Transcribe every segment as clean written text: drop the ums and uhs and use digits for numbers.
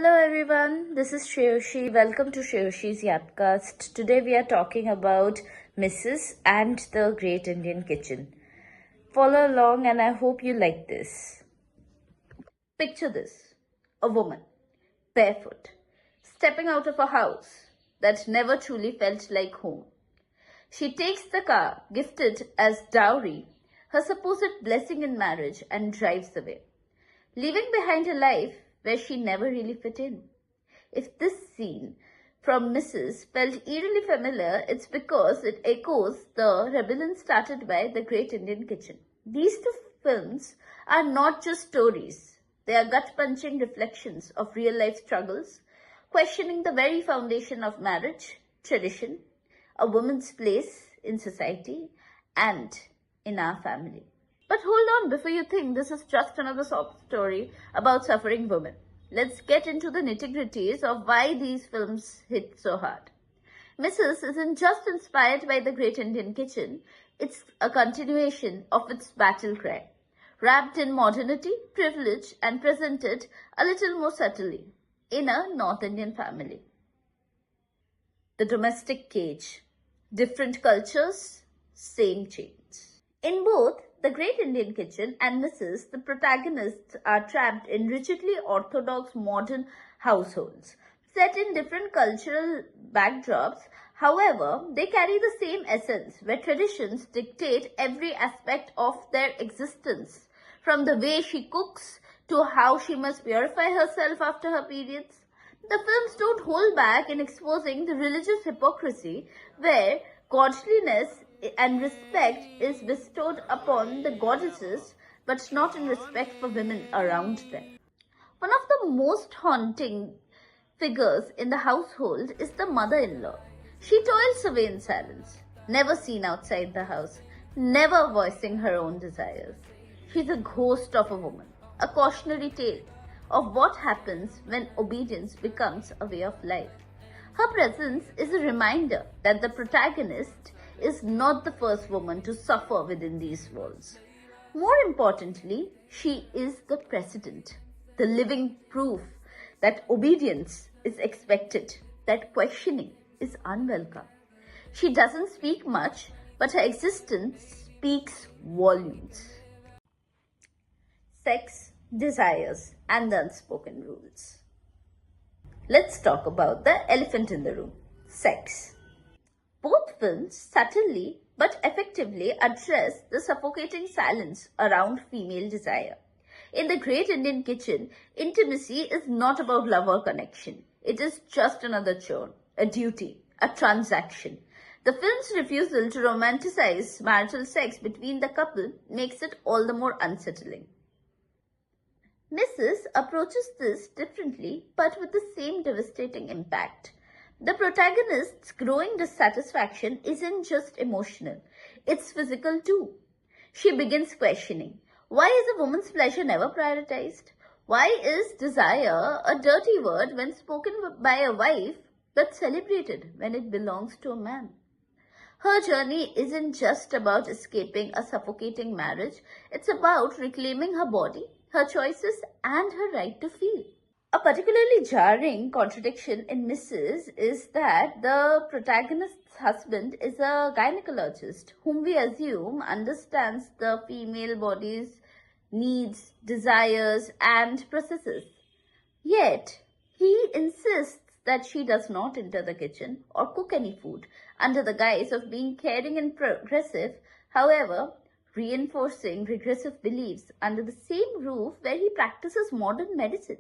Hello everyone, this is Shreyoshi. Welcome to Shreyoshi's Yapcast. Today we are talking about Mrs. and the Great Indian Kitchen. Follow along and I hope you like this. Picture this, a woman, barefoot, stepping out of a house that never truly felt like home. She takes the car gifted as dowry, her supposed blessing in marriage, and drives away, leaving behind a life where she never really fit in. If this scene from Mrs. felt eerily familiar, it's because it echoes the rebellion started by the Great Indian Kitchen. These two films are not just stories, they are gut-punching reflections of real-life struggles, questioning the very foundation of marriage, tradition, a woman's place in society, and in our family. But hold on before you think this is just another sob story about suffering women. Let's get into the nitty-gritties of why these films hit so hard. Mrs. isn't just inspired by the Great Indian Kitchen, it's a continuation of its battle cry, wrapped in modernity, privilege, and presented a little more subtly in a North Indian family. The domestic cage, different cultures, same chains. In both The Great Indian Kitchen and Mrs., the protagonists are trapped in rigidly orthodox modern households, set in different cultural backdrops. However, they carry the same essence, where traditions dictate every aspect of their existence, from the way she cooks to how she must purify herself after her periods. The films don't hold back in exposing the religious hypocrisy, where godliness and respect is bestowed upon the goddesses, but not in respect for women around them. One of the most haunting figures in the household is the mother-in-law. She toils away in silence, never seen outside the house, never voicing her own desires. She's a ghost of a woman, a cautionary tale of what happens when obedience becomes a way of life. Her presence is a reminder that the protagonist is not the first woman to suffer within these walls. More importantly, she is the precedent, the living proof that obedience is expected, that questioning is unwelcome. She doesn't speak much, but her existence speaks volumes. Sex, desires, and the unspoken rules. Let's talk about the elephant in the room, sex. Both films subtly but effectively address the suffocating silence around female desire. In The Great Indian Kitchen, intimacy is not about love or connection. It is just another chore, a duty, a transaction. The film's refusal to romanticize marital sex between the couple makes it all the more unsettling. Mrs. approaches this differently but with the same devastating impact. The protagonist's growing dissatisfaction isn't just emotional, it's physical too. She begins questioning, why is a woman's pleasure never prioritized? Why is desire a dirty word when spoken by a wife, but celebrated when it belongs to a man? Her journey isn't just about escaping a suffocating marriage, it's about reclaiming her body, her choices, and her right to feel. A particularly jarring contradiction in Mrs. is that the protagonist's husband is a gynecologist whom we assume understands the female body's needs, desires, and processes. Yet, he insists that she does not enter the kitchen or cook any food under the guise of being caring and progressive, however, reinforcing regressive beliefs under the same roof where he practices modern medicine.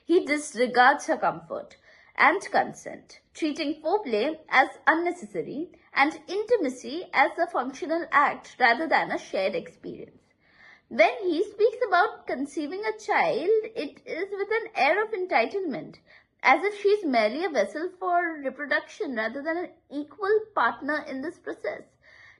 He disregards her comfort and consent, treating foreplay as unnecessary and intimacy as a functional act rather than a shared experience. When he speaks about conceiving a child, it is with an air of entitlement, as if she is merely a vessel for reproduction rather than an equal partner in this process.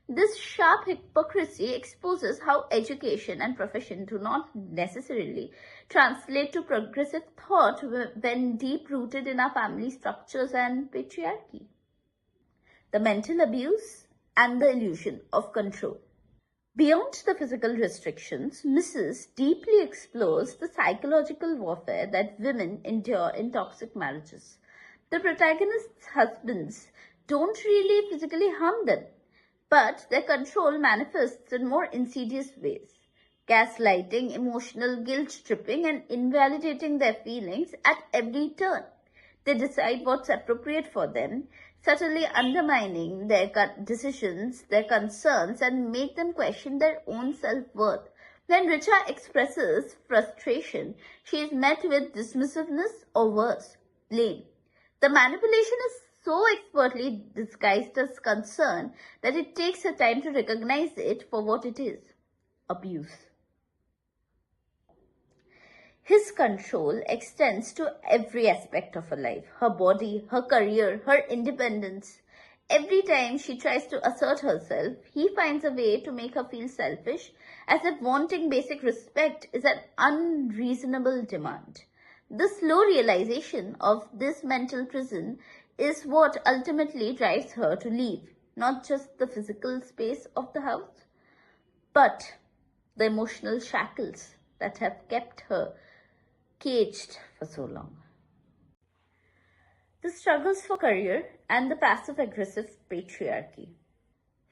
This sharp hypocrisy exposes how education and profession do not necessarily translate to progressive thought when deep-rooted in our family structures and patriarchy. The mental abuse and the illusion of control. Beyond the physical restrictions, Mrs. deeply explores the psychological warfare that women endure in toxic marriages. The protagonist's husbands don't really physically harm them, but their control manifests in more insidious ways. Gaslighting, emotional guilt tripping, and invalidating their feelings at every turn. They decide what's appropriate for them, subtly undermining their decisions, their concerns, and make them question their own self-worth. When Richa expresses frustration, she is met with dismissiveness or worse, blame. The manipulation is so expertly disguised as concern that it takes her time to recognize it for what it is: abuse. His control extends to every aspect of her life: her body, her career, her independence. Every time she tries to assert herself, he finds a way to make her feel selfish, as if wanting basic respect is an unreasonable demand. The slow realization of this mental prison is what ultimately drives her to leave, not just the physical space of the house, but the emotional shackles that have kept her caged for so long. The struggles for career and the passive-aggressive patriarchy.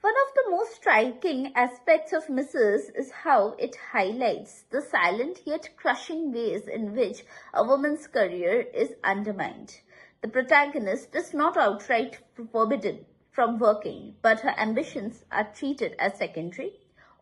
One of the most striking aspects of Mrs. is how it highlights the silent yet crushing ways in which a woman's career is undermined. The protagonist is not outright forbidden from working, but her ambitions are treated as secondary,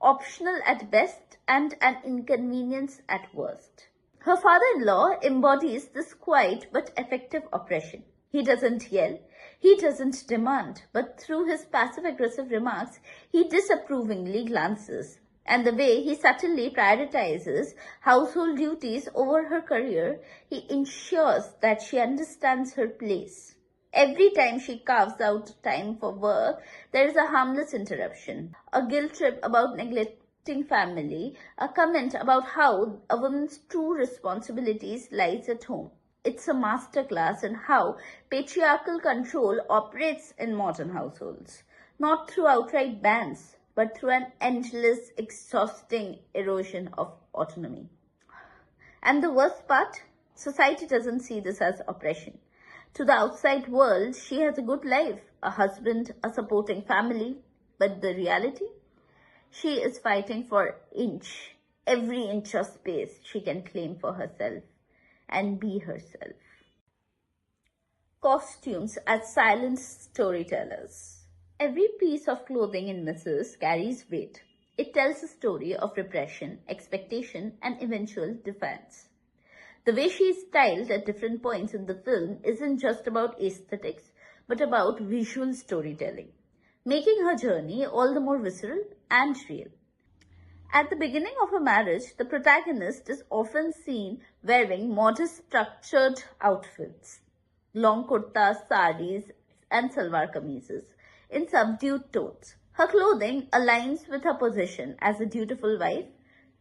optional at best, and an inconvenience at worst. Her father-in-law embodies this quiet but effective oppression. He doesn't yell, he doesn't demand, but through his passive-aggressive remarks, he disapprovingly glances. And the way he subtly prioritizes household duties over her career, he ensures that she understands her place. Every time she carves out time for work, there is a harmless interruption, a guilt trip about neglecting family, a comment about how a woman's true responsibilities lies at home. It's a masterclass in how patriarchal control operates in modern households, not through outright bans, but through an endless, exhausting erosion of autonomy. And the worst part, society doesn't see this as oppression. To the outside world, she has a good life, a husband, a supporting family, but the reality? She is fighting for every inch of space she can claim for herself and be herself. Costumes as silent storytellers. Every piece of clothing in Mrs. carries weight. It tells a story of repression, expectation, and eventual defiance. The way she is styled at different points in the film isn't just about aesthetics, but about visual storytelling, making her journey all the more visceral and real. At the beginning of a marriage, the protagonist is often seen wearing modest, structured outfits, long kurtas, saris, and salwar kameezes in subdued tones. Her clothing aligns with her position as a dutiful wife,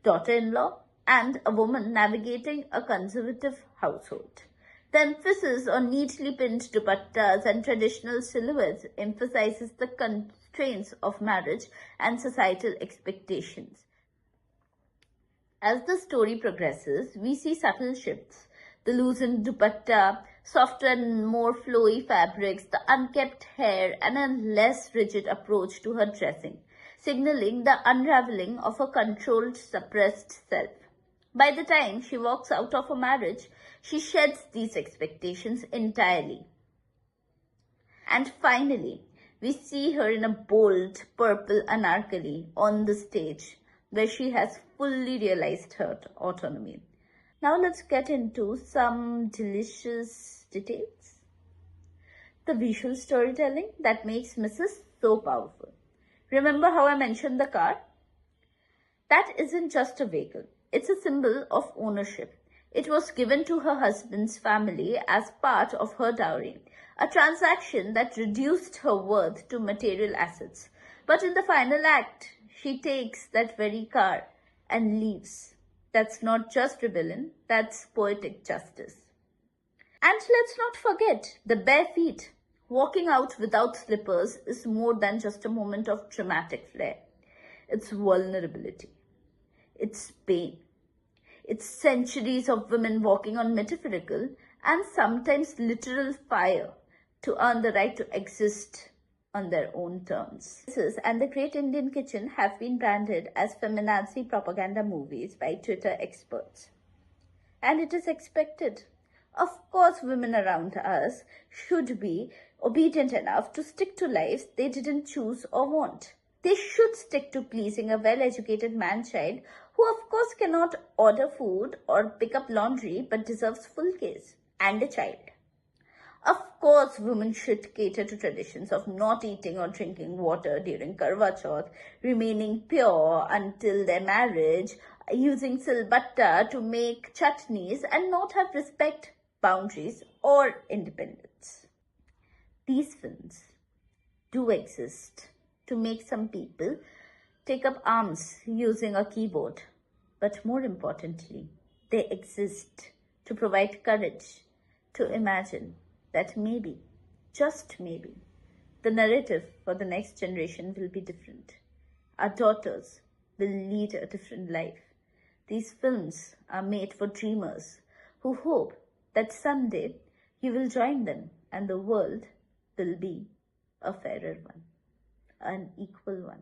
daughter-in-law, and a woman navigating a conservative household. The emphasis on neatly pinned dupattas and traditional silhouettes emphasizes the constraints of marriage and societal expectations. As the story progresses, we see subtle shifts: the loosened dupatta, softer and more flowy fabrics, the unkempt hair, and a less rigid approach to her dressing, signaling the unraveling of her controlled, suppressed self. By the time she walks out of a marriage, she sheds these expectations entirely. And finally, we see her in a bold purple anarkali on the stage, where she has fully realized her autonomy. Now let's get into some delicious details. The visual storytelling that makes Mrs. so powerful. Remember how I mentioned the car? That isn't just a vehicle. It's a symbol of ownership. It was given to her husband's family as part of her dowry, a transaction that reduced her worth to material assets. But in the final act, she takes that very car and leaves. That's not just rebellion, that's poetic justice. And let's not forget the bare feet. Walking out without slippers is more than just a moment of dramatic flair. its vulnerability, its pain. It's centuries of women walking on metaphorical and sometimes literal fire to earn the right to exist on their own terms. And the Great Indian Kitchen have been branded as feminazi propaganda movies by Twitter experts. And it is expected. Of course, women around us should be obedient enough to stick to lives they didn't choose or want. They should stick to pleasing a well-educated man-child who of course cannot order food or pick up laundry but deserves full case, and a child. Of course, women should cater to traditions of not eating or drinking water during Karwa Chauth, remaining pure until their marriage, using silbatta to make chutneys, and not have respect, boundaries, or independence. These films do exist to make some people take up arms using a keyboard. But more importantly, they exist to provide courage to imagine that maybe, just maybe, the narrative for the next generation will be different. Our daughters will lead a different life. These films are made for dreamers who hope that someday you will join them and the world will be a fairer one, an equal one.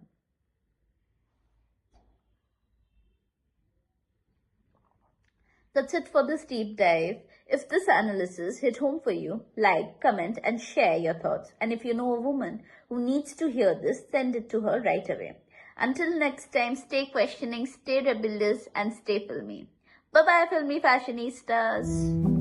That's it for this deep dive. If this analysis hit home for you, like, comment and share your thoughts. And if you know a woman who needs to hear this, send it to her right away. Until next time, stay questioning, stay rebellious and stay filmy. Bye-bye, filmy fashionistas.